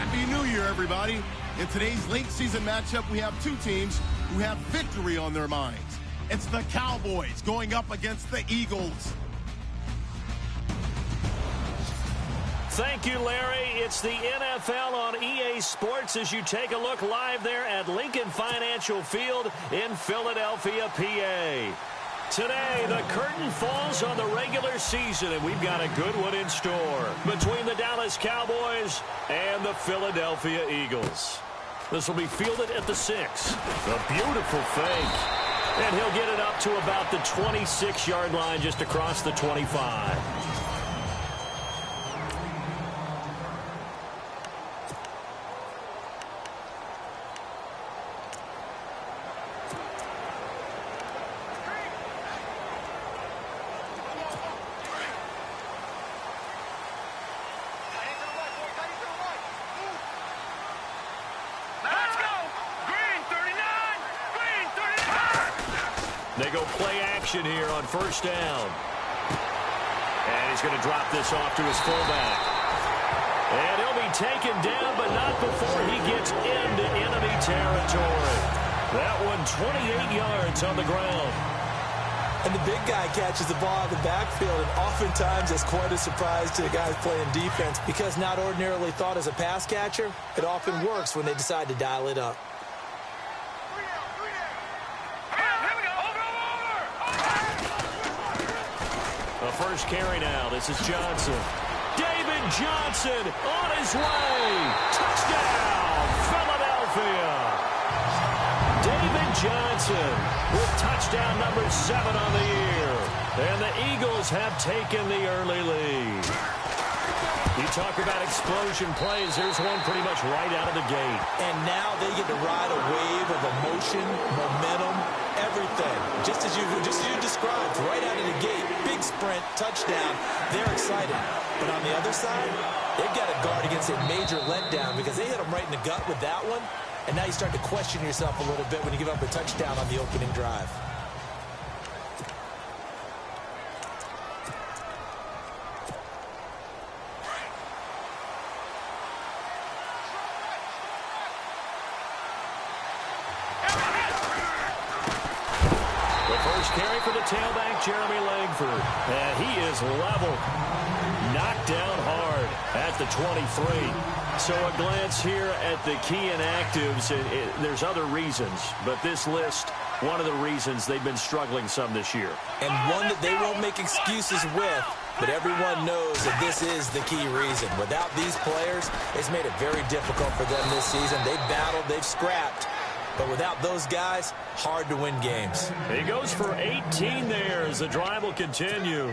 Happy New Year, everybody. In today's late season matchup, we have two teams who have victory on their minds. It's the Cowboys going up against the Eagles. Thank you, Larry. It's the NFL on EA Sports as you take a look live there at Lincoln Financial Field in Philadelphia, PA. Today, the curtain falls on the regular season, and we've got a good one in store between the Dallas Cowboys and the Philadelphia Eagles. This will be fielded at the 6. A beautiful fake. And he'll get it up to about the 26-yard line just across the 25. They go play action here on first down. And he's going to drop this off to his fullback. And he'll be taken down, but not before he gets into enemy territory. That one 28 yards on the ground. And the big guy catches the ball in the backfield, and oftentimes it's quite a surprise to the guys playing defense because not ordinarily thought as a pass catcher, it often works when they decide to dial it up. First carry now. This is Johnson. David Johnson on his way. Touchdown, Philadelphia. David Johnson with touchdown number 7 on the year. And the Eagles have taken the early lead. You talk about explosion plays. Here's one pretty much right out of the gate. And now they get to ride a wave of emotion, momentum, everything. Just as you described, right out of the gate, big sprint, touchdown. They're excited. But on the other side, they've got to guard against a major letdown because they hit them right in the gut with that one. And now you start to question yourself a little bit when you give up a touchdown on the opening drive. Carry for the tailback, Jeremy Langford. And he is level. Knocked down hard at the 23. So a glance here at the key inactives. There's other reasons, but this list, one of the reasons they've been struggling some this year. And one that they won't make excuses with, but everyone knows that this is the key reason. Without these players, it's made it very difficult for them this season. They've battled, they've scrapped. But without those guys, hard to win games. He goes for 18 there as the drive will continue.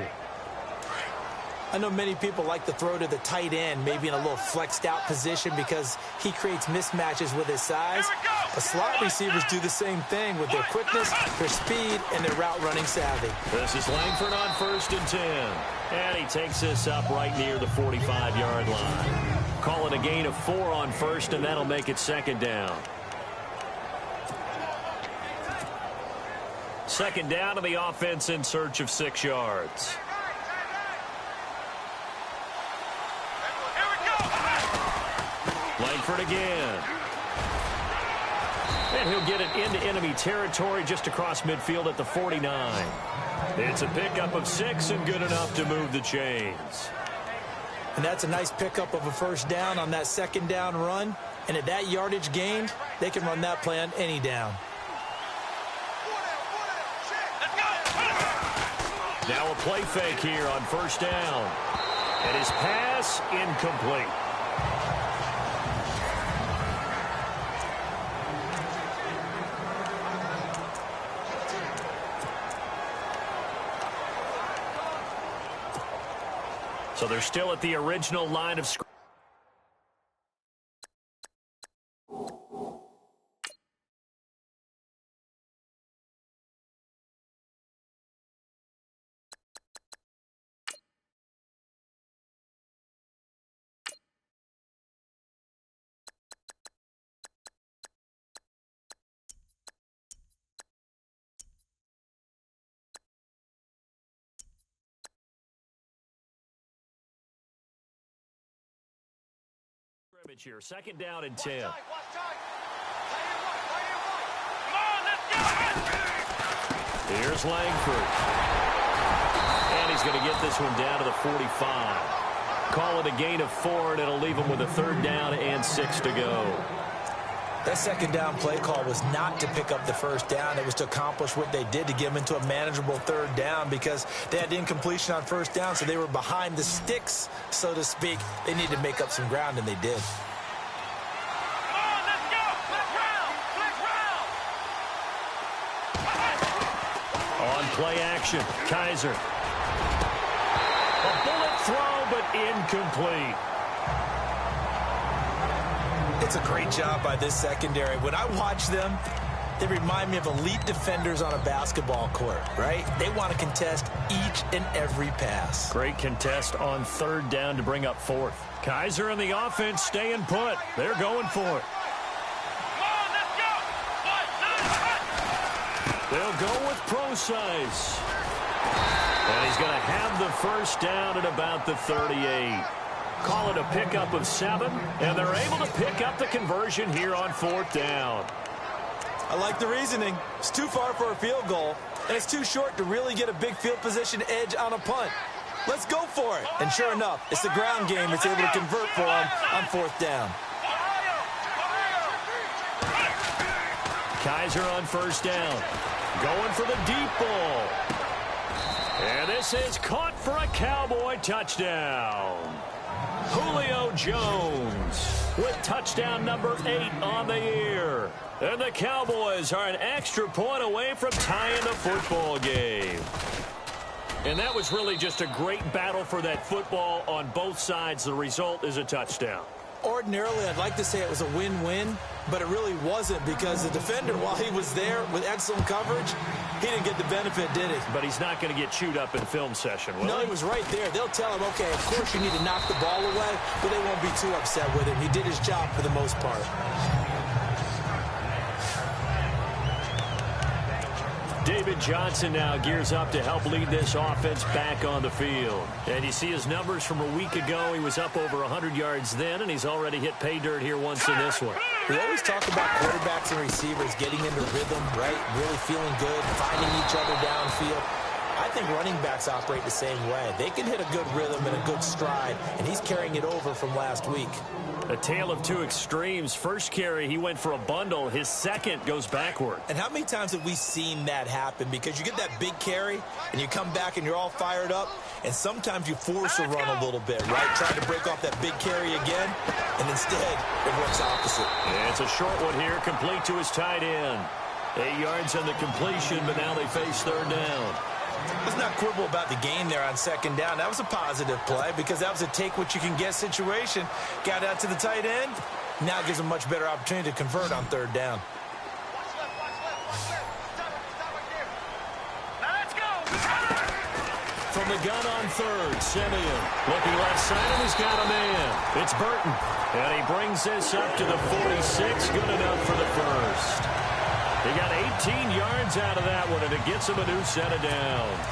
I know many people like to throw to the tight end, maybe in a little flexed out position because he creates mismatches with his size. But slot receivers do the same thing with their quickness, their speed, and their route running savvy. This is Langford on 1st and 10. And he takes this up right near the 45-yard line. Call it a gain of 4 on 1st, and that'll make it 2nd down. 2nd down to the offense in search of 6 yards. Langford again. And he'll get it into enemy territory just across midfield at the 49. It's a pickup of 6 and good enough to move the chains. And that's a nice pickup of a 1st down on that 2nd down run. And at that yardage gained, they can run that play on any down. Now a play fake here on 1st down. And his pass incomplete. So they're still at the original line of scrimmage. advantage here. 2nd down and 10. Here's Langford. And he's going to get this one down to the 45. Call it a gain of 4, and it'll leave him with a 3rd down and 6 to go. That 2nd down play call was not to pick up the 1st down. It was to accomplish what they did to get them into a manageable 3rd down because they had incompletion on 1st down, so they were behind the sticks, so to speak. They needed to make up some ground, and they did. On play action, Kaiser. A bullet throw, but incomplete. It's a great job by this secondary. When I watch them, they remind me of elite defenders on a basketball court, right? They want to contest each and every pass. Great contest on 3rd down to bring up 4th. Kaiser and the offense staying put. They're going for it. They'll go with Procise. And he's going to have the 1st down at about the 38. Call it a pickup of 7, and they're able to pick up the conversion here on 4th down. I like the reasoning. It's too far for a field goal, and it's too short to really get a big field position edge on a punt. Let's go for it. And sure enough, it's the ground game that's able to convert for them on 4th down. Kaiser on 1st down. Going for the deep ball. And this is caught for a Cowboy touchdown. Julio Jones with touchdown number 8 on the year. And the Cowboys are an extra point away from tying the football game. And that was really just a great battle for that football on both sides. The result is a touchdown. Ordinarily, I'd like to say it was a win-win, but it really wasn't because the defender, while he was there with excellent coverage, he didn't get the benefit, did he? But he's not going to get chewed up in film session, will No, he? he was right there. They'll tell him, okay, of course you need to knock the ball away, but they won't be too upset with him. He did his job for the most part. David Johnson now gears up to help lead this offense back on the field. And you see his numbers from a week ago. He was up over 100 yards then, and he's already hit pay dirt here once in this one. We always talk about quarterbacks and receivers getting into rhythm, right? Really feeling good, finding each other downfield. I think running backs operate the same way. They can hit a good rhythm and a good stride, and he's carrying it over from last week. A tale of two extremes. First carry, he went for a bundle. His second goes backward. And how many times have we seen that happen? Because you get that big carry, and you come back and you're all fired up, and sometimes you force a run a little bit, right? Trying to break off that big carry again, and instead it works opposite. Yeah, it's a short one here, complete to his tight end. 8 yards on the completion, but now they face 3rd down. Let's not quibble about the gain there on 2nd down. That was a positive play because that was a take-what-you-can-get situation. Got out to the tight end. Now it gives them a much better opportunity to convert on 3rd down. From the gun on 3rd, Simeon looking left side, and he's got a man. It's Burton, and he brings this up to the 46. Good enough for the first. He got 18 yards out of that one, and it gets him a new set of downs.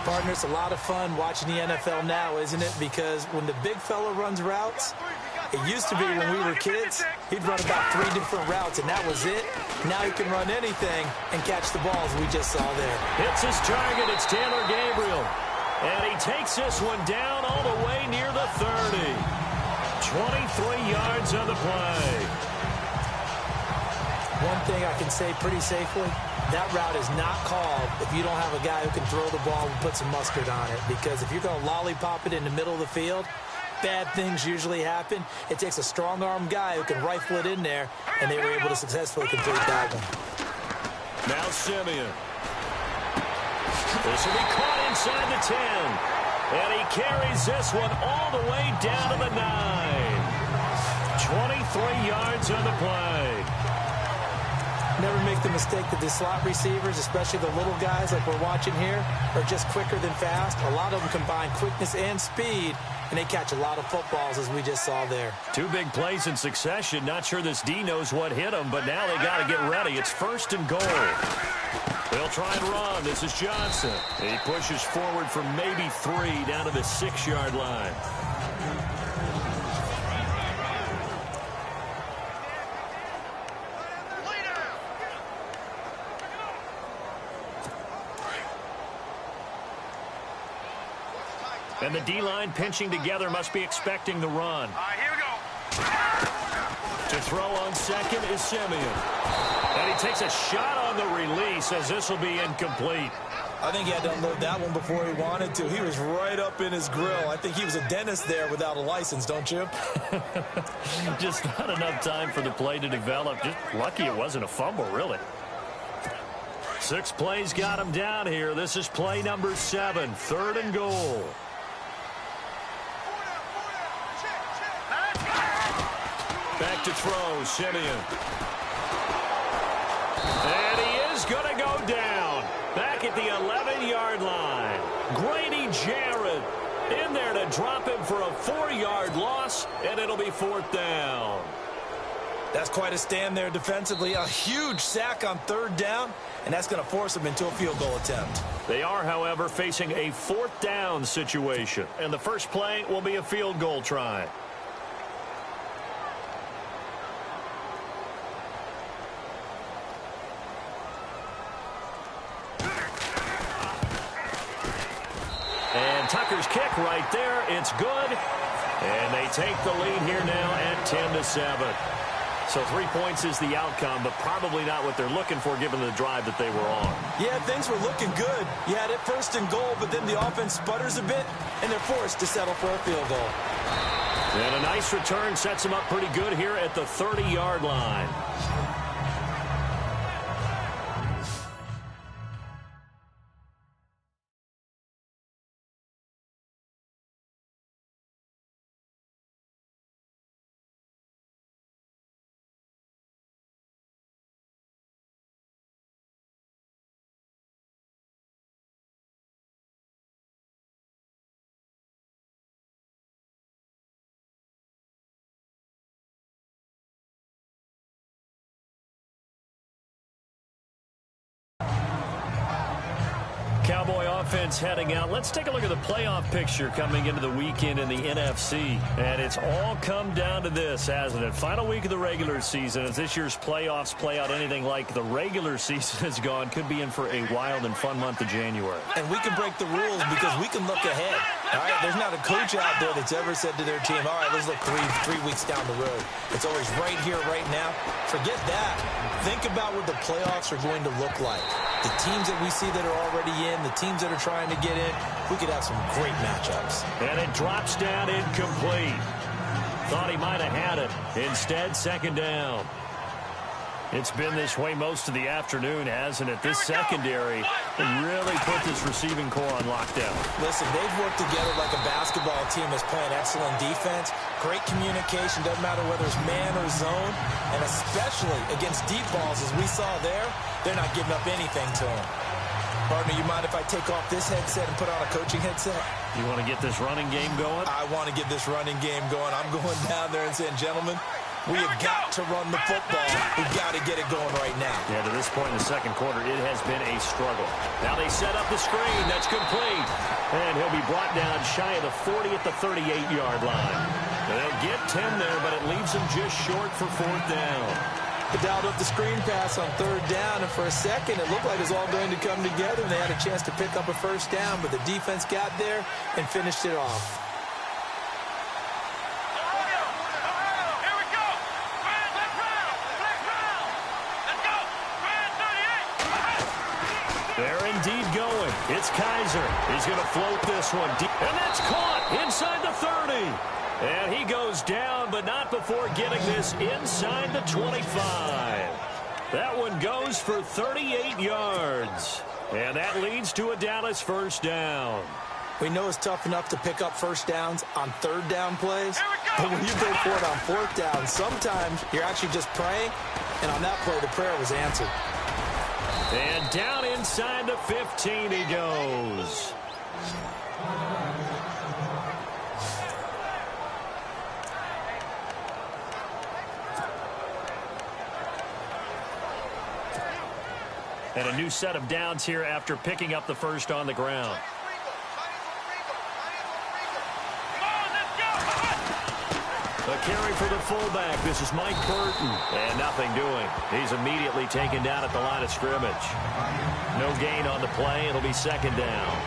Partner, it's a lot of fun watching the NFL now, isn't it? Because when the big fella runs routes, it used to be when we were kids, he'd run about 3 different routes, and that was it. Now he can run anything and catch the balls we just saw there. Hits his target. It's Taylor Gabriel. And he takes this one down all the way near the 30. 23 yards on the play. One thing I can say pretty safely, that route is not called if you don't have a guy who can throw the ball and put some mustard on it. Because if you're going to lollipop it in the middle of the field, bad things usually happen. It takes a strong-arm guy who can rifle it in there, and they were able to successfully complete that one. Now Simeon. This will be caught inside the 10. And he carries this one all the way down to the 9. 23 yards on the play. Never make the mistake that the slot receivers, especially the little guys like we're watching here, are just quicker than fast. A lot of them combine quickness and speed, and they catch a lot of footballs, as we just saw there. 2 big plays in succession. Not sure this D knows what hit him, but now they got to get ready. It's 1st and goal. They'll try and run. This is Johnson. He pushes forward for maybe 3 down to the 6-yard line. And the D-line pinching together must be expecting the run. All right, here we go. To throw on second is Simeon. And he takes a shot on the release as this will be incomplete. I think he had to unload that one before he wanted to. He was right up in his grill. I think he was a dentist there without a license, don't you? Just not enough time for the play to develop. Just lucky it wasn't a fumble, really. 6 plays got him down here. This is play number 7, 3rd and goal. Back to throw, Simeon. And he is going to go down. Back at the 11-yard line. Grady Jarrett in there to drop him for a 4-yard loss, and it'll be 4th down. That's quite a stand there defensively. A huge sack on 3rd down, and that's going to force him into a field goal attempt. They are, however, facing a 4th down situation, and the first play will be a field goal try. And Tucker's kick right there. It's good. And they take the lead here now at 10-7. So 3 points is the outcome, but probably not what they're looking for given the drive that they were on. Yeah, things were looking good. You had it 1st and goal, but then the offense sputters a bit, and they're forced to settle for a field goal. And a nice return sets them up pretty good here at the 30-yard line. Cowboy offense heading out. Let's take a look at the playoff picture coming into the weekend in the NFC. And it's all come down to this, hasn't it? Final week of the regular season. As this year's playoffs play out anything like the regular season has gone, could be in for a wild and fun month of January. And we can break the rules because we can look ahead. All right, there's not a coach out there that's ever said to their team, all right, let's look three weeks down the road. It's always right here, right now. Forget that. Think about what the playoffs are going to look like. The teams that we see that are already in, the teams that are trying to get in, we could have some great matchups. And it drops down incomplete. Thought he might have had it. Instead, 2nd down. It's been this way most of the afternoon, hasn't it? This secondary really put this receiving core on lockdown. Listen, they've worked together like a basketball team that's playing excellent defense. Great communication, doesn't matter whether it's man or zone. And especially against deep balls, as we saw there, they're not giving up anything to them. Partner, you mind if I take off this headset and put on a coaching headset? You want to get this running game going? I want to get this running game going. I'm going down there and saying, gentlemen, we have got to run the football. We've got to get it going right now. Yeah, to this point in the second quarter, it has been a struggle. Now they set up the screen. That's complete. And he'll be brought down shy of the 40 at the 38-yard line. They'll get 10 there, but it leaves them just short for 4th down. They dialed up the screen pass on 3rd down, and for a second, it looked like it was all going to come together, and they had a chance to pick up a 1st down, but the defense got there and finished it off. They're indeed going. It's Kaiser. He's going to float this one deep. And that's caught inside the 30. And he goes down, but not before getting this inside the 25. That one goes for 38 yards. And that leads to a Dallas 1st down. We know it's tough enough to pick up 1st downs on 3rd down plays. But when you go for it on 4th down, sometimes you're actually just praying. And on that play, the prayer was answered. And down inside the 15 he goes. And a new set of downs here after picking up the 1st on the ground. A carry for the fullback. This is Mike Burton. And nothing doing. He's immediately taken down at the line of scrimmage. No gain on the play. It'll be 2nd down.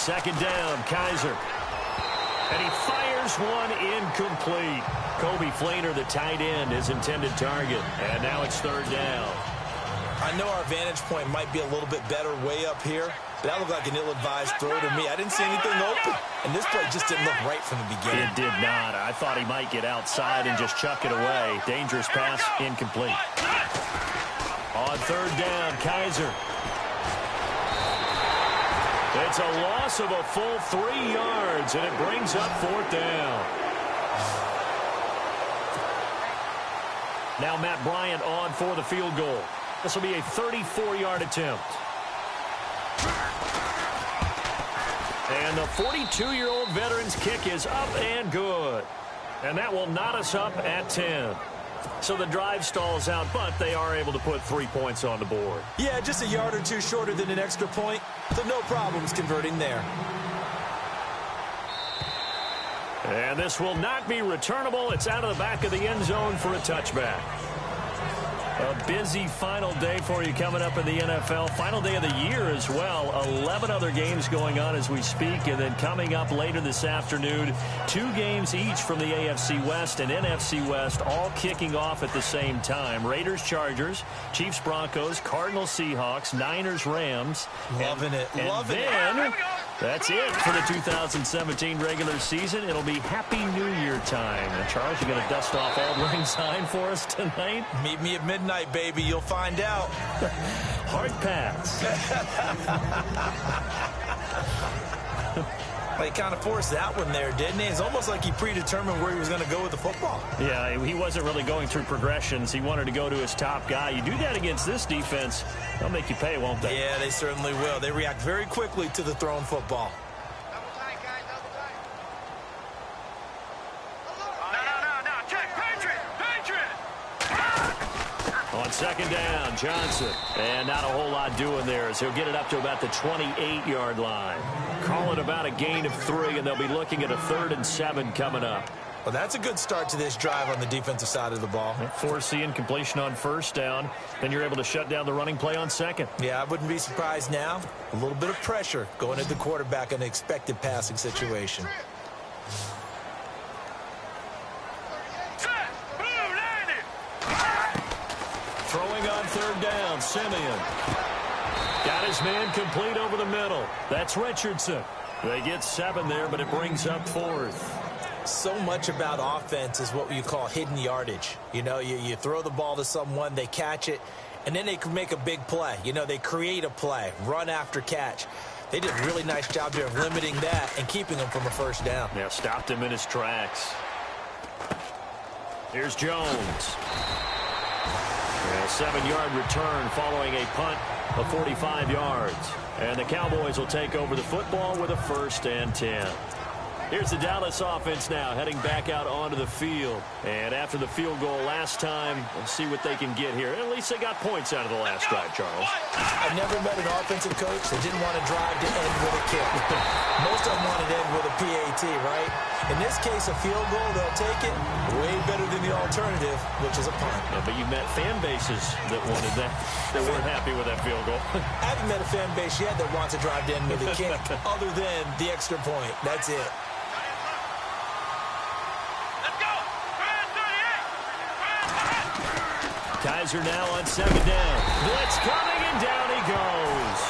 second down, Kaiser. And he fires one incomplete. Kobe Fleener, the tight end, his intended target. And now it's third down. I know our vantage point might be a little bit better way up here, but that looked like an ill-advised throw to me. I didn't see anything open, and this play just didn't look right from the beginning. It did not. I thought he might get outside and just chuck it away. Dangerous pass, incomplete. On third down, Kaiser. It's a loss of a full 3 yards, and it brings up fourth down. Now Matt Bryant on for the field goal. This will be a 34-yard attempt. And the 42-year-old veteran's kick is up and good. And that will knot us up at 10. So the drive stalls out, but they are able to put 3 points on the board. Yeah, just a yard or two shorter than an extra point, so no problems converting there. And this will not be returnable. It's out of the back of the end zone for a touchback. A busy final day for you coming up in the NFL. Final day of the year as well. 11 other games going on as we speak. And then coming up later this afternoon, 2 games each from the AFC West and NFC West, all kicking off at the same time. Raiders, Chargers, Chiefs, Broncos, Cardinals, Seahawks, Niners, Rams. Loving it. Loving it. That's it for the 2017 regular season. It'll be Happy New Year time. And Charles, you going to dust off Auld Lang Syne for us tonight? Meet me at midnight, baby. You'll find out. Hard pass. He kind of forced that one there, didn't he? It's almost like he predetermined where he was going to go with the football. Yeah, he wasn't really going through progressions. He wanted to go to his top guy. You do that against this defense, they'll make you pay, won't they? Yeah, they certainly will. They react very quickly to the thrown football. On second down, Johnson. And not a whole lot doing there as he'll get it up to about the 28-yard line. Call it about a gain of 3, and they'll be looking at a 3rd and 7 coming up. Well, that's a good start to this drive on the defensive side of the ball. Force the incompletion on first down. Then you're able to shut down the running play on second. Yeah, I wouldn't be surprised now. A little bit of pressure going at the quarterback in an expected passing situation. Throwing on third down, Simeon. Got his man complete over the middle. That's Richardson. They get 7 there, but it brings up 4th. So much about offense is what you call hidden yardage. You know, you throw the ball to someone, they catch it, and then they can make a big play. You know, they create a play, run after catch. They did a really nice job there of limiting that and keeping him from a first down. Yeah, stopped him in his tracks. Here's Jones. A 7-yard return following a punt of 45 yards. And the Cowboys will take over the football with a 1st and 10. Here's the Dallas offense now heading back out onto the field. And after the field goal last time, we'll see what they can get here. At least they got points out of the last drive, Charles. I've never met an offensive coach that didn't want to drive to end with a kick. Most of them wanted to end with a PAT, right? In this case, a field goal, they'll take it way better than the alternative, which is a punt. Yeah, but you met fan bases that wanted that, that weren't happy with that field goal. I haven't met a fan base yet that wants to drive to end with a kick other than the extra point. That's it. Kaiser now on second down. Blitz coming, and down he goes.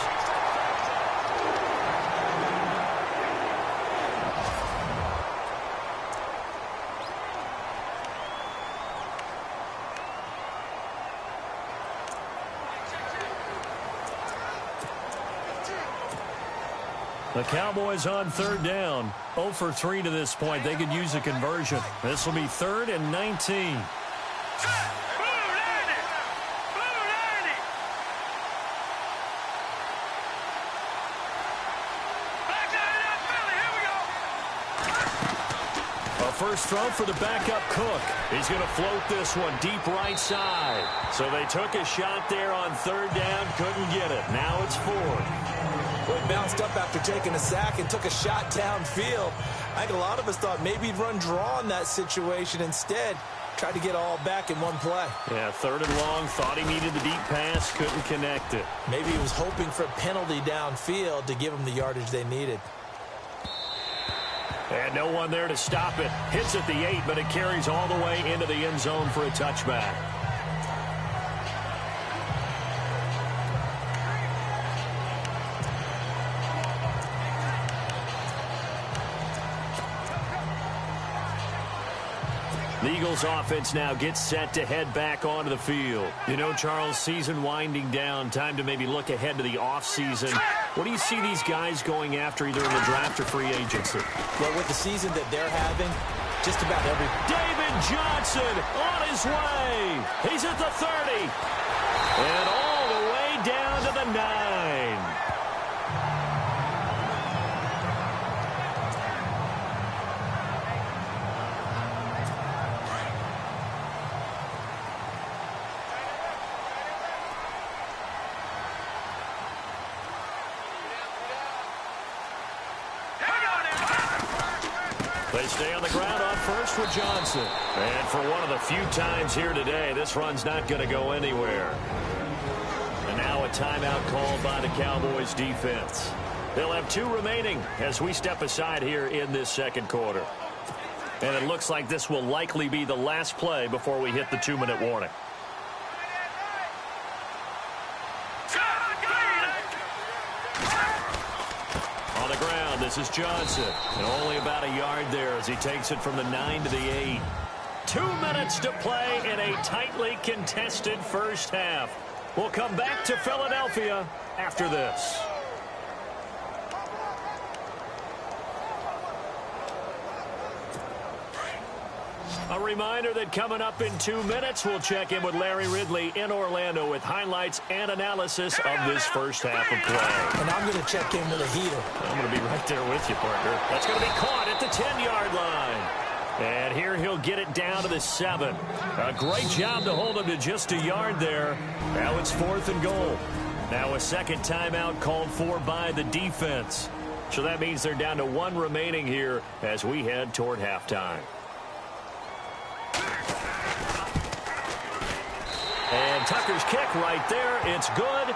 The Cowboys on third down. 0 for 3 to this point. They could use a conversion. This will be 3rd and 19. First throw for the backup Cook. He's going to float this one deep right side. So they took a shot there on third down, couldn't get it. Now it's 4th. Well, he bounced up after taking a sack and took a shot downfield. I think a lot of us thought maybe he'd run draw in that situation. Instead, tried to get all back in one play. Yeah, 3rd and long, thought he needed the deep pass, couldn't connect it. Maybe he was hoping for a penalty downfield to give him the yardage they needed. And no one there to stop it. Hits at the 8, but it carries all the way into the end zone for a touchback. The Eagles offense now gets set to head back onto the field. You know, Charles, season winding down, time to maybe look ahead to the offseason. What do you see these guys going after either in the draft or free agency? Well, with the season that they're having, just about every... David Johnson on his way. He's at the 30. And all the way down to the 9. They stay on the ground on first with Johnson. And for one of the few times here today, this run's not going to go anywhere. And now a timeout called by the Cowboys defense. They'll have 2 remaining as we step aside here in this second quarter. And it looks like this will likely be the last play before we hit the 2-minute warning. This is Johnson, and only about a yard there as he takes it from the 9 to the 8. 2 minutes to play in a tightly contested first half. We'll come back to Philadelphia after this. A reminder that coming up in 2 minutes, we'll check in with Larry Ridley in Orlando with highlights and analysis of this first half of play. And I'm going to check in with a heater. I'm going to be right there with you, partner. That's going to be caught at the 10-yard line. And here he'll get it down to the 7. A great job to hold him to just a yard there. Now it's 4th and goal. Now a second timeout called for by the defense. So that means they're down to 1 remaining here as we head toward halftime. And Tucker's kick right there. It's good.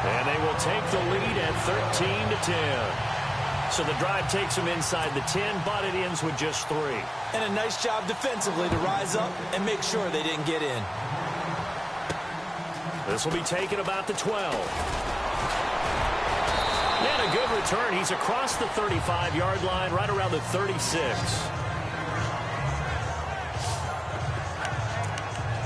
And they will take the lead at 13-10. So the drive takes them inside the 10, but it ends with just 3. And a nice job defensively to rise up and make sure they didn't get in. This will be taken about the 12. And a good return. He's across the 35-yard line, right around the 36.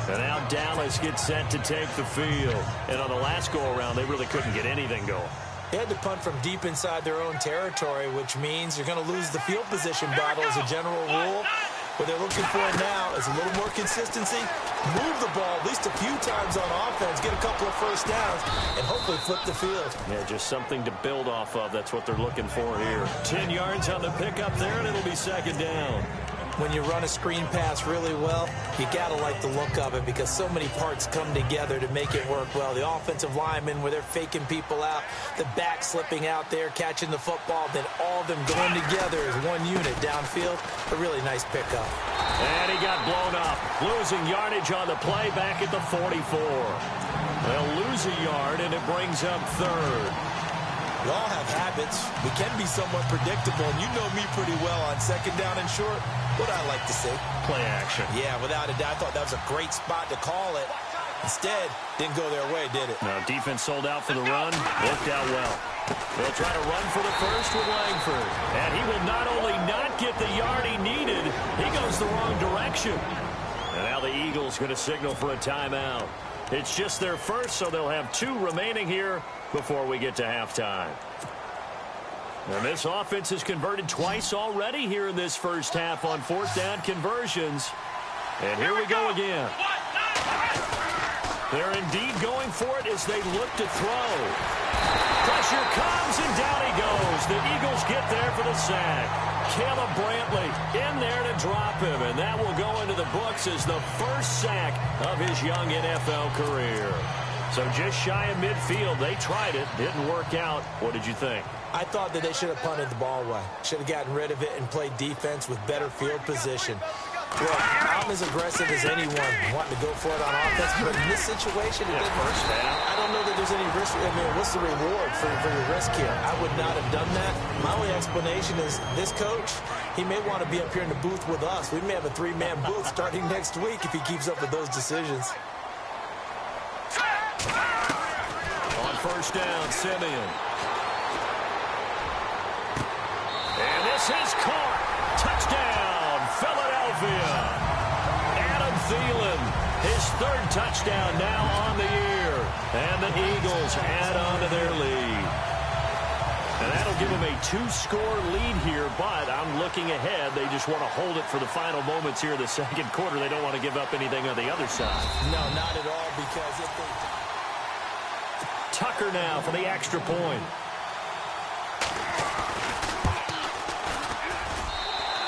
And now Dallas gets set to take the field. And on the last go-around, they really couldn't get anything going. They had to punt from deep inside their own territory, which means you're going to lose the field position battle as a general rule. What they're looking for now is a little more consistency, move the ball at least a few times on offense, get a couple of first downs, and hopefully flip the field. Yeah, just something to build off of. That's what they're looking for here. 10 yards on the pickup there, and it'll be second down. When you run a screen pass really well, you got to like the look of it because so many parts come together to make it work well. The offensive linemen, where they're faking people out, the back slipping out there, catching the football, then all of them going together as one unit downfield. A really nice pickup. And he got blown up, losing yardage on the play back at the 44. They'll lose a yard, and it brings up 3rd. We all have habits. We can be somewhat predictable, and you know me pretty well on second down and short. What I like to say? Play action. Yeah, without a doubt. I thought that was a great spot to call it. Instead, didn't go their way, did it? Now, defense sold out for the run. Worked out well. They'll try to run for the first with Langford. And he will not only not get the yard he needed, he goes the wrong direction. And now the Eagles going to signal for a timeout. It's just their first, so they'll have 2 remaining here before we get to halftime. And this offense has converted twice already here in this first half on 4th down conversions. And here we go again. They're indeed going for it as they look to throw. Pressure comes, and down he goes. The Eagles get there for the sack. Caleb Brantley in there to drop him, and that will go into the books as the first sack of his young NFL career. So just shy of midfield. They tried it. Didn't work out. What did you think? I thought that they should have punted the ball away. Should have gotten rid of it and played defense with better field position. Well, I'm as aggressive as anyone wanting to go for it on offense, but in this situation, I don't know that there's any risk. I mean, what's the reward for your risk here? I would not have done that. My only explanation is this coach, he may want to be up here in the booth with us. We may have a three-man booth starting next week if he keeps up with those decisions. On first down, Simeon. And this is caught. Touchdown, Philadelphia. Adam Thielen, his third touchdown now on the year. And the Eagles add on to their lead. And that'll give them a 2-score lead here, but I'm looking ahead. They just want to hold it for the final moments here in the second quarter. They don't want to give up anything on the other side. No, not at all, because if they... Tucker now for the extra point.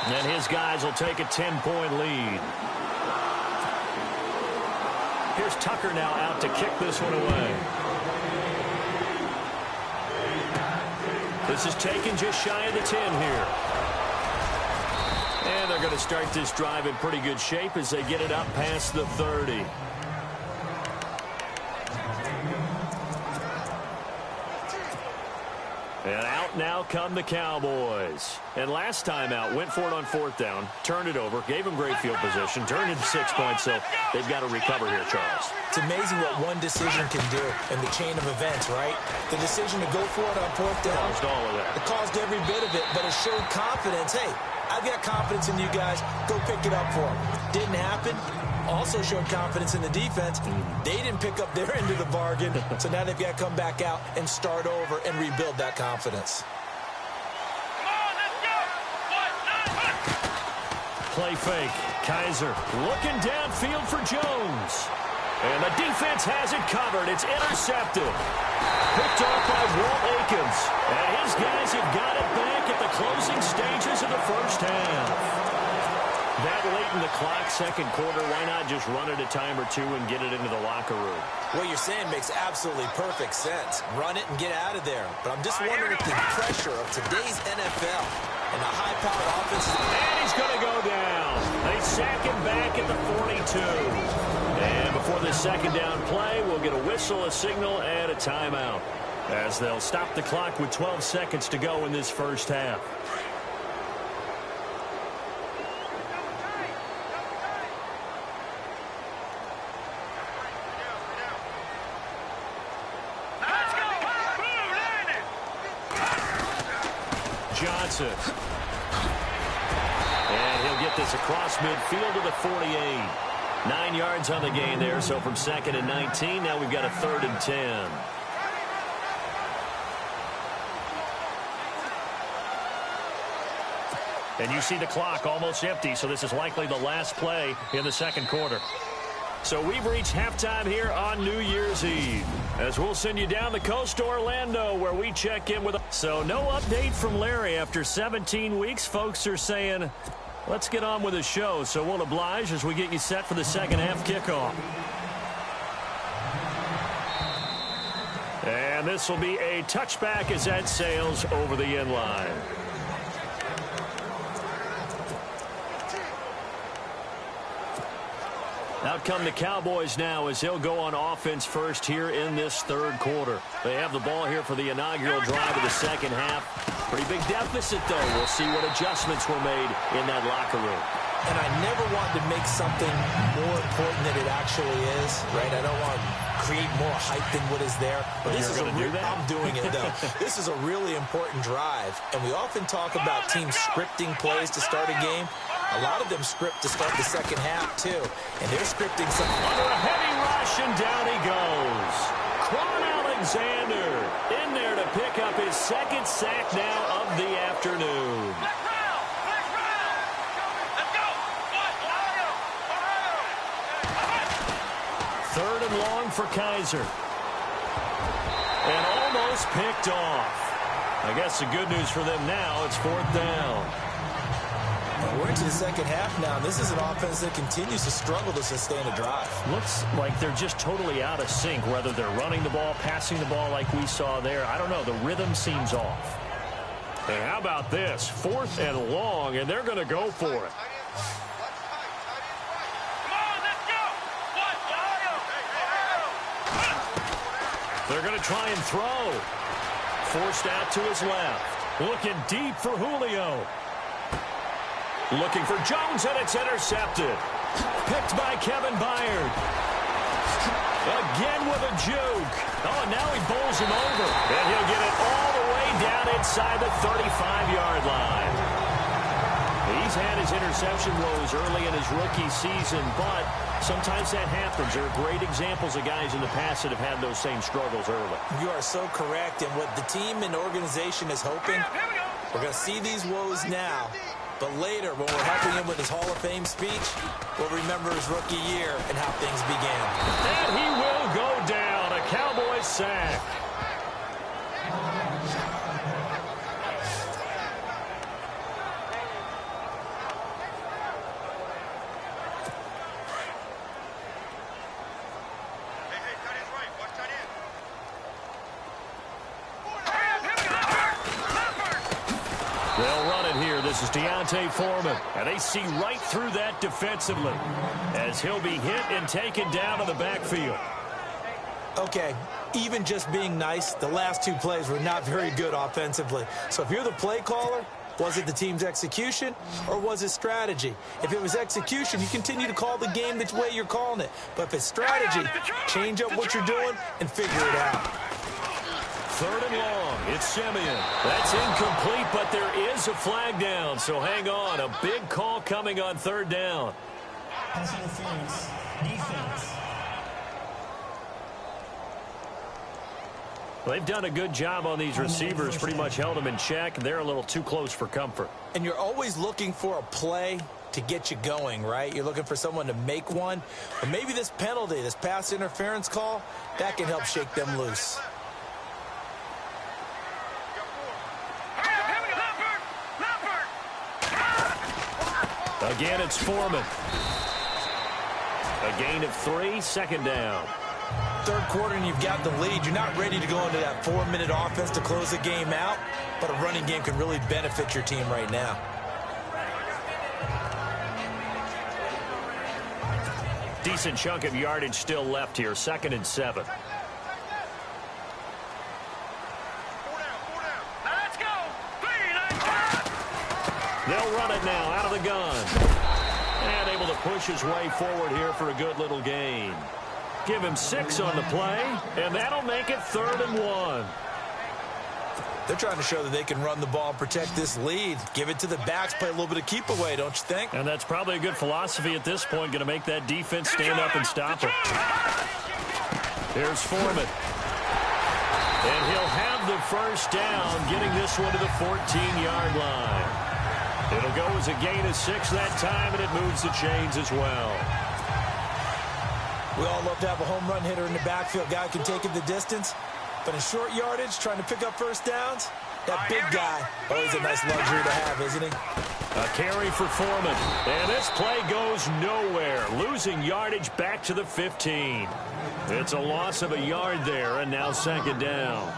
And his guys will take a 10-point lead. Here's Tucker now out to kick this one away. This is taken just shy of the 10 here. And they're going to start this drive in pretty good shape as they get it up past the 30. And out now come the Cowboys. And last time out, went for it on fourth down, turned it over, gave them great field position, turned into 6 points, so they've got to recover here, Charles. It's amazing what one decision can do in the chain of events, right? The decision to go for it on fourth down. Caused all of that. It caused every bit of it, but it showed confidence. Hey, I've got confidence in you guys. Go pick it up for them. Didn't happen. Also showed confidence in the defense. They didn't pick up their end of the bargain, so now they've got to come back out and start over and rebuild that confidence. Play fake. Kaiser looking downfield for Jones. And the defense has it covered. It's intercepted. Picked off by Walt Aikens. And his guys have got it back at the closing stages of the first half. That late in the clock, second quarter, why not just run it a time or two and get it into the locker room? What you're saying makes absolutely perfect sense. Run it and get out of there. But I'm just wondering if the pressure of today's NFL and the high-powered offense... And he's going to go down. They sack him back at the 42. And before the second down play, we'll get a whistle, a signal, and a timeout, as they'll stop the clock with 12 seconds to go in this first half. Johnson. And he'll get this across midfield to the 48. 9 yards on the gain there, so from 2nd and 19, now we've got a 3rd and 10. And you see the clock almost empty, so this is likely the last play in the second quarter. So we've reached halftime here on New Year's Eve, as we'll send you down the coast to Orlando, where we check in with... So no update from Larry after 17 weeks. Folks are saying, let's get on with the show. So we'll oblige as we get you set for the second half kickoff. And this will be a touchback as that sails over the end line. Out come the Cowboys now as they'll go on offense first here in this third quarter. They have the ball here for the inaugural drive of the second half. Pretty big deficit, though. We'll see what adjustments were made in that locker room. And I never want to make something more important than it actually is, right? I don't want to create more hype than what is there. But this is I'm doing it, though. This is a really important drive. And we often talk about teams scripting plays to start a game. A lot of them script to start the second half, too. And they're scripting something. Under a heavy rush, and down he goes. Quan Alexander in there to pick up his second sack now of the afternoon. Third and long for Kaiser. And almost picked off. I guess the good news for them now, it's 4th down. We're into the second half now. This is an offense that continues to struggle to sustain a drive. Looks like they're just totally out of sync, whether they're running the ball, passing the ball like we saw there. I don't know. The rhythm seems off. And how about this? 4th and long, and they're going to go for it. They're going to try and throw. Forced out to his left. Looking deep for Julio. Looking for Jones, and it's intercepted. Picked by Kevin Byard. Again with a juke. Oh, and now he bowls him over. And he'll get it all the way down inside the 35-yard line. He's had his interception woes early in his rookie season, but sometimes that happens. There are great examples of guys in the past that have had those same struggles early. You are so correct, and what the team and organization is hoping, we're going to see these woes now, but later when we're helping him with his Hall of Fame speech, we'll remember his rookie year and how things began. And he will go down, a Cowboys sack. This is Deontay Foreman, and they see right through that defensively as he'll be hit and taken down to the backfield. Okay, even just being nice, the last two plays were not very good offensively. So if you're the play caller, was it the team's execution or was it strategy? If it was execution, you continue to call the game the way you're calling it. But if it's strategy, change up what you're doing and figure it out. 3rd and long. It's Simeon. That's incomplete, but there is a flag down, so hang on. A big call coming on 3rd down. Pass interference. Defense. They've done a good job on these receivers, pretty much held them in check. They're a little too close for comfort. And you're always looking for a play to get you going, right? You're looking for someone to make one. But maybe this penalty, this pass interference call, that can help shake them loose. Again, it's Foreman. A gain of 3, 2nd down. 3rd quarter and you've got the lead. You're not ready to go into that 4-minute offense to close the game out, but a running game can really benefit your team right now. Decent chunk of yardage still left here. 2nd and 7. They'll run it now out of the gun. And able to push his way forward here for a good little gain. Give him 6 on the play, and that'll make it 3rd and 1. They're trying to show that they can run the ball, protect this lead. Give it to the backs, play a little bit of keep away, don't you think? And that's probably a good philosophy at this point, going to make that defense stand up and stop it. Here's Foreman. And he'll have the 1st down, getting this one to the 14-yard line. It'll go as a gain of 6 that time, and it moves the chains as well. We all love to have a home run hitter in the backfield. Guy can take it the distance. But in short yardage, trying to pick up 1st downs, that big guy, always a nice luxury to have, isn't he? A carry for Foreman. And this play goes nowhere. Losing yardage back to the 15. It's a loss of a yard there, and now 2nd down.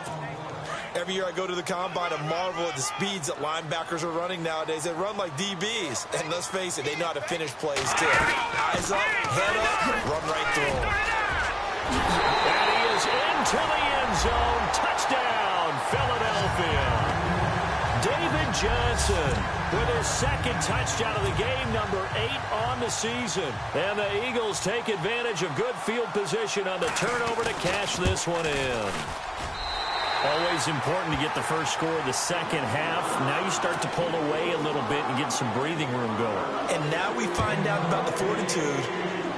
Every year I go to the combine and marvel at the speeds that linebackers are running nowadays. They run like DBs. And let's face it, they know how to finish plays, too. Eyes up, head up, run right through them. And he is into the end zone. Touchdown, Philadelphia. David Johnson with his 2nd touchdown of the game, number 8 on the season. And the Eagles take advantage of good field position on the turnover to cash this one in. Always important to get the 1st score of the 2nd half. Now you start to pull away a little bit and get some breathing room going. And now we find out about the fortitude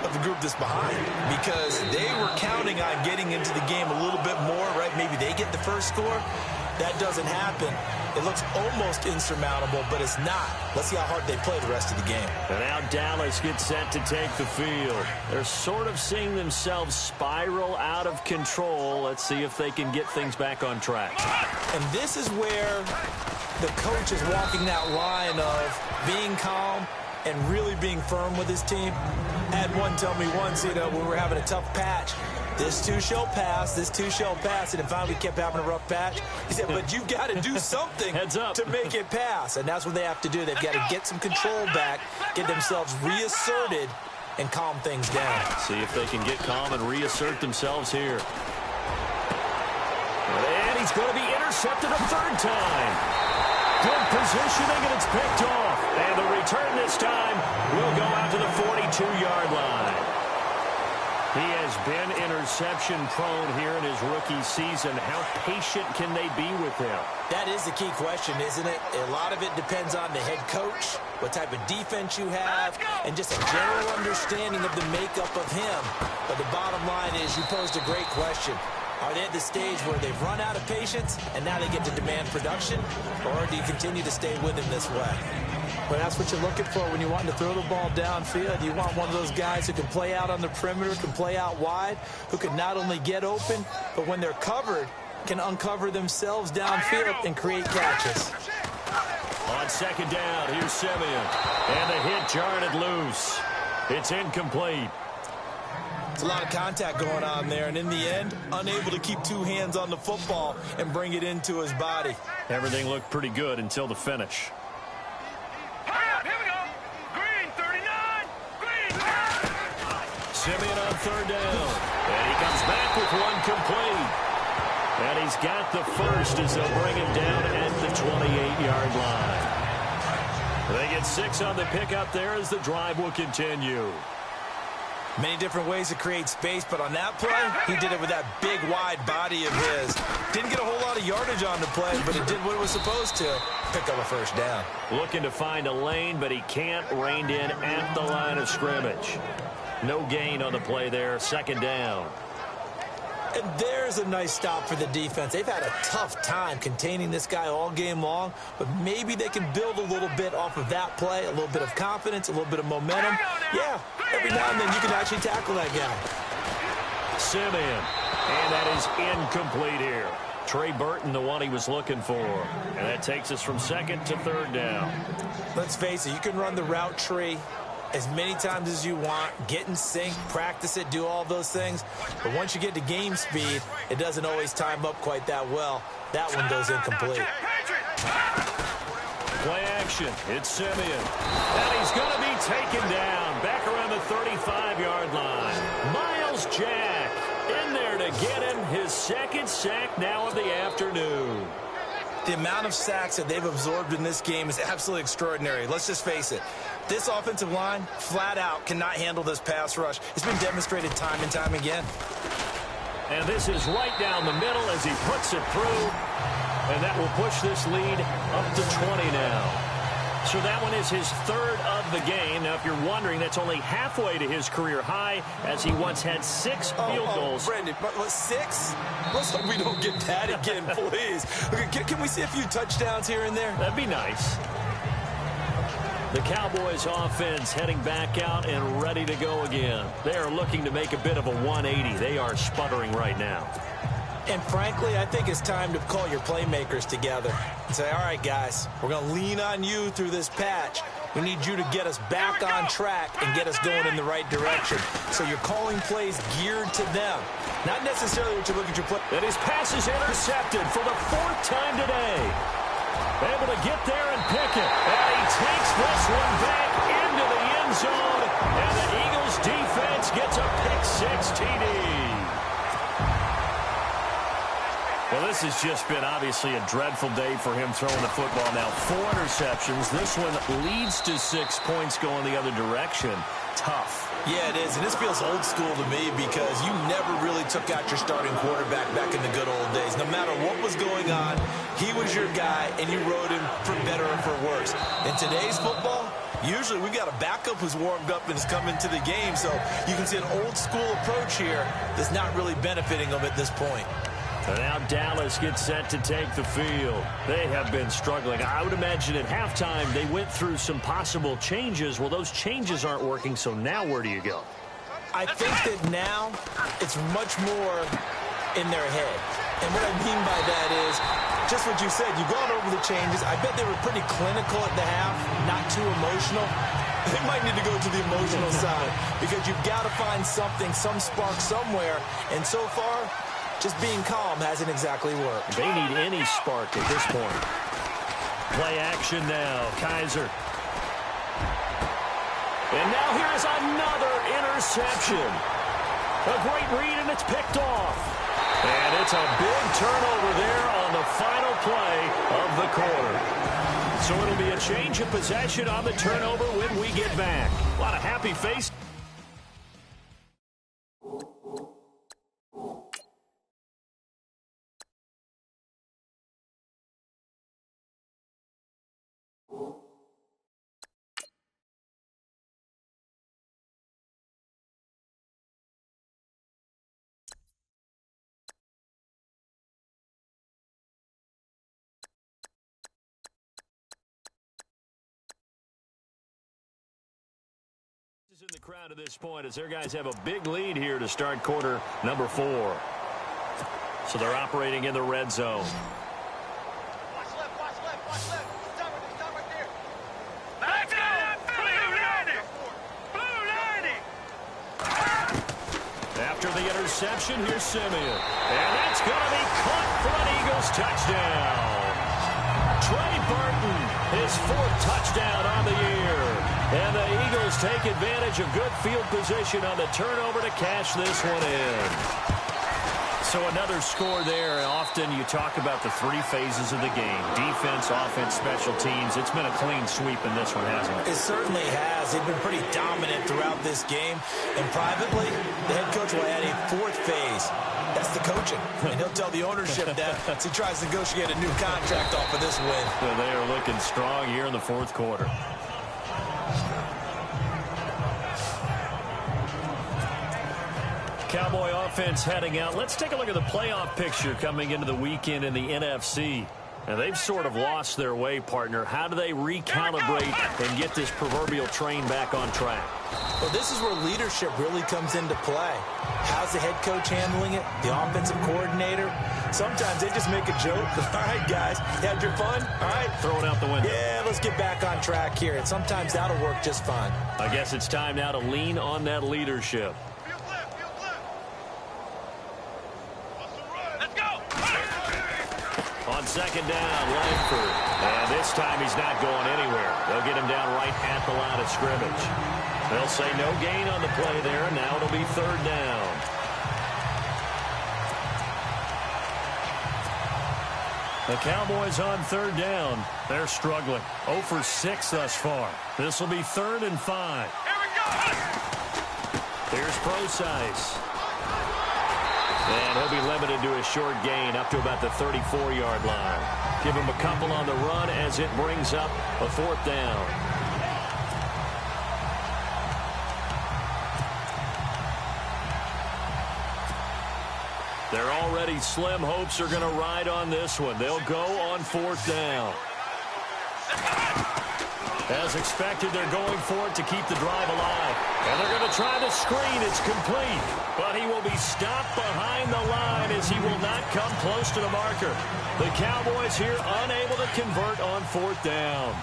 of the group that's behind, because they were counting on getting into the game a little bit more, right? Maybe they get the 1st score. That doesn't happen. It looks almost insurmountable, but it's not. Let's see how hard they play the rest of the game. And now Dallas gets set to take the field. They're sort of seeing themselves spiral out of control. Let's see if they can get things back on track. And this is where the coach is walking that line of being calm and really being firm with his team. I had one tell me once, when we were having a tough patch, this too shall pass, this too shall pass, and finally we kept having a rough patch. He said, but you've got to do something to make it pass, and that's what they have to do. They've got to get some control back, get themselves reasserted, and calm things down. See if they can get calm and reassert themselves here. And he's going to be intercepted a third time. Good positioning, and it's picked off. And the return this time will go out to the 42-yard line. He has been interception-prone here in his rookie season. How patient can they be with him? That is the key question, isn't it? A lot of it depends on the head coach, what type of defense you have, and just a general understanding of the makeup of him. But the bottom line is you posed a great question. Are they at the stage where they've run out of patience and now they get to demand production? Or do you continue to stay with him this way? Well, that's what you're looking for when you want to throw the ball downfield. You want one of those guys who can play out on the perimeter, can play out wide, who can not only get open, but when they're covered, can uncover themselves downfield and create catches. On second down, here's Simeon. And the hit jarred it loose. It's incomplete. It's a lot of contact going on there, and in the end, unable to keep two hands on the football and bring it into his body. Everything looked pretty good until the finish. Here we go. Green, 39. Green. Simeon on third down. And he comes back with one complete. And he's got the first as they'll bring him down at the 28-yard line. They get 6 on the pickup there as the drive will continue. Many different ways to create space, but on that play, he did it with that big, wide body of his. Didn't get a whole lot of yardage on the play, but it did what it was supposed to. Pick up a first down. Looking to find a lane, but he can't. Reined in at the line of scrimmage. No gain on the play there. Second down. And there's a nice stop for the defense. They've had a tough time containing this guy all game long, but maybe they can build a little bit off of that play, a little bit of confidence, a little bit of momentum. Yeah, every now and then you can actually tackle that guy. Simeon, and that is incomplete here. Trey Burton, the one he was looking for. And that takes us from second to third down. Let's face it, you can run the route tree as many times as you want, get in sync, practice it, do all those things. But once you get to game speed, it doesn't always time up quite that well. That one goes incomplete. Play action. It's Simeon. And he's going to be taken down back around the 35-yard line. Miles Jack in there to get him his second sack now of the afternoon. The amount of sacks that they've absorbed in this game is absolutely extraordinary. Let's just face it. This offensive line, flat out, cannot handle this pass rush. It's been demonstrated time and time again. And this is right down the middle as he puts it through. And that will push this lead up to 20 now. So that one is his third of the game. Now, if you're wondering, that's only halfway to his career high, as he once had 6 field goals. Brandon, but 6? Let's hope we don't get that again, please. Okay, can we see a few touchdowns here and there? That'd be nice. The Cowboys offense heading back out and ready to go again. They are looking to make a bit of a 180. They are sputtering right now. And frankly, I think it's time to call your playmakers together and say, all right, guys, we're going to lean on you through this patch. We need you to get us back on track and get us going in the right direction. So you're calling plays geared to them. Not necessarily what you look at your play. And his pass is intercepted for the 4th time today. Able to get there and pick it. And he takes this one back into the end zone. And the Eagles defense gets a pick-6 TD. Well, this has just been obviously a dreadful day for him throwing the football. Now, 4 interceptions. This one leads to 6 points going the other direction. Tough. Yeah, it is, and this feels old school to me because you never really took out your starting quarterback back in the good old days. No matter what was going on, he was your guy, and you rode him for better or for worse. In today's football, usually we got a backup who's warmed up and is coming to the game, so you can see an old school approach here that's not really benefiting them at this point. And now Dallas gets set to take the field. They have been struggling. I would imagine at halftime they went through some possible changes. Well, those changes aren't working, so now where do you go? I think that now it's much more in their head. And what I mean by that is just what you said. You've gone over the changes. I bet they were pretty clinical at the half, not too emotional. They might need to go to the emotional side because you've got to find something, some spark somewhere. And so far, just being calm hasn't exactly worked. They need any spark at this point. Play action now. Kaiser. And now here's another interception. A great read, and it's picked off. And it's It's a big turnover there on the final play of the quarter. So it'll be a change of possession on the turnover when we get back. A lot of happy faces. In the crowd at this point as their guys have a big lead here to start quarter number 4. So they're operating in the red zone. Watch left, watch left, watch left. Stop right there. Let's go! Blue 90! After the interception, here's Simeon. And that's going to be caught for an Eagles touchdown. Trey Burton, his 4th touchdown on the year. And the Eagles take advantage of good field position on the turnover to cash this one in. So another score there. Often you talk about the 3 phases of the game. Defense, offense, special teams. It's been a clean sweep in this one, hasn't it? It certainly has. They've been pretty dominant throughout this game. And privately, the head coach will add a 4th phase. That's the coaching. And he'll tell the ownership that as he tries to negotiate a new contract off of this win. So they are looking strong here in the 4th quarter. Cowboy offense heading out. Let's take a look at the playoff picture coming into the weekend in the NFC. And they've sort of lost their way, partner. How do they recalibrate and get this proverbial train back on track? Well, this is where leadership really comes into play. How's the head coach handling it? The offensive coordinator? Sometimes they just make a joke. All right, guys, you had your fun? All right. Throw it out the window. Yeah, let's get back on track here. And sometimes that'll work just fine. I guess it's time now to lean on that leadership. On second down, Langford. And this time he's not going anywhere. They'll get him down right at the line of scrimmage. They'll say no gain on the play there, and now it'll be 3rd down. The Cowboys on 3rd down. They're struggling. 0 for 6 thus far. This will be 3rd and 5. Here we go! Here's Procise. And he'll be limited to a short gain up to about the 34-yard line. Give him a couple on the run as it brings up a 4th down. They're already slim hopes are going to ride on this one. They'll go on 4th down. As expected, they're going for it to keep the drive alive. And they're going to try the screen. It's complete. But he will be stopped behind the line as he will not come close to the marker. The Cowboys here unable to convert on 4th down.